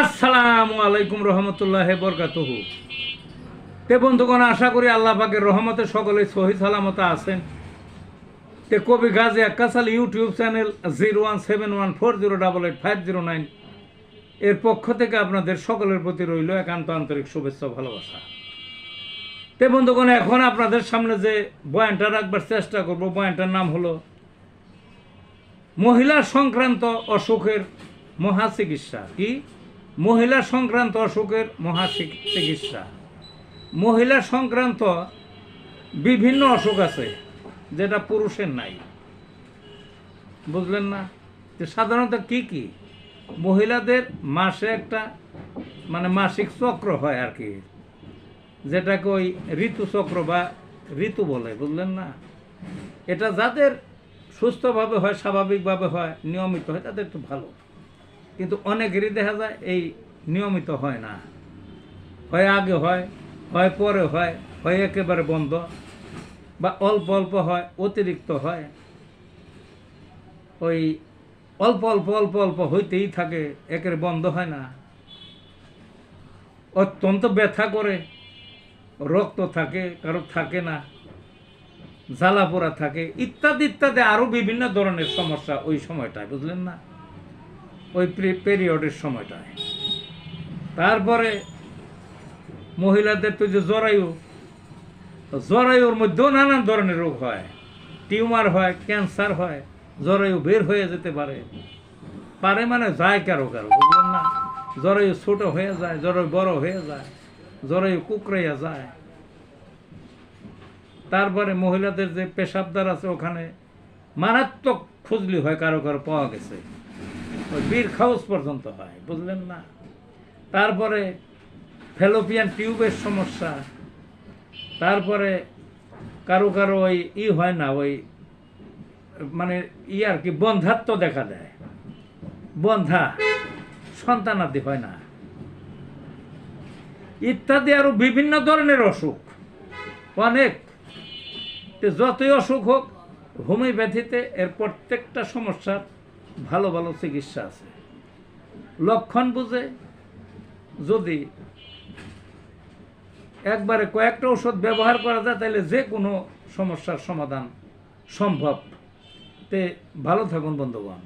আসসালামু আলাইকুম রহমতুল্লাহ বরকাতুহু। তে বন্ধুগণ, আশা করি আল্লাহ পাকের রহমতে সকলে সহি সালামতে আছেন। তে কবি গাজী আক্কাস আলী ইউটিউব চ্যানেল 017140885009 এর পক্ষ থেকে আপনাদের সকলের প্রতি রইল একান্ত আন্তরিক শুভেচ্ছা ভালোবাসা। তে বন্ধুগণ, এখন আপনাদের সামনে যে বয়ানটা রাখবার চেষ্টা করব, বয়ানটার নাম হলো মহিলা সংক্রান্ত অসুখের মহা চিকিৎসা। কি? মহিলা সংক্রান্ত অসুখের মহা চিকিৎসা। মহিলা সংক্রান্ত বিভিন্ন অসুখ আছে যেটা পুরুষের নাই, বুঝলেন না? যে সাধারণত কি কি মহিলাদের মাসে একটা মাসিক চক্র হয় আর কি, যেটাকে ওই ঋতুচক্র বা ঋতু বলে, বুঝলেন না? এটা যাদের সুস্থভাবে হয়, স্বাভাবিকভাবে হয়, নিয়মিত হয়, তাদের একটু ভালো। কিন্তু অনেকেরই দেখা যায় এই নিয়মিত হয় না, হয় আগে হয়, হয় পরে হয়, হয় একেবারে বন্ধ, বা অল্প অল্প হয়, অতিরিক্ত হয়, ওই অল্প অল্প অল্প অল্প হইতেই থাকে, একেবারে বন্ধ হয় না, অত্যন্ত ব্যথা করে, রক্ত থাকে, কারো থাকে না, জ্বালা পোড়া থাকে, ইত্যাদি ইত্যাদি আরও বিভিন্ন ধরনের সমস্যা ওই সময়টায়, বুঝলেন না? ওই পিরিয়ডের সময়টায়। তারপরে মহিলাদের তো যে জরায়ুর মধ্যেও নানান ধরনের রোগ হয়, টিউমার হয়, ক্যান্সার হয়, জরায়ু বের হয়ে যেতে পারে যায় কারো কারো, বুঝলেন না? জরায়ু ছোট হয়ে যায়, জরায়ু বড় হয়ে যায়, জরায়ু কুকড়াইয়া যায়। তারপরে মহিলাদের যে পেশাবদার আছে, ওখানে মারাত্মক খুজলি হয়, কারো কারো পাওয়া গেছে, ওই বীর খাউস পর্যন্ত হয়, বুঝলেন না? তারপরে ফ্যালোপিয়ান টিউবের সমস্যা, তারপরে কারো কারো ওই হয় না, ওই আর কি বন্ধাত্ব দেখা দেয়, বন্ধা, সন্তানাদি হয় না, ইত্যাদি আরো বিভিন্ন ধরনের অসুখ অনেক। যতই অসুখ হোক, হোমিওপ্যাথিতে এর প্রত্যেকটা সমস্যার ভালো ভালো চিকিৎসা আছে। লক্ষণ বুঝে যদি একবারে কয়েকটা ওষুধ ব্যবহার করা যায়, তাহলে যে কোনো সমস্যার সমাধান সম্ভব। তে ভালো থাকুন বন্ধুগণ।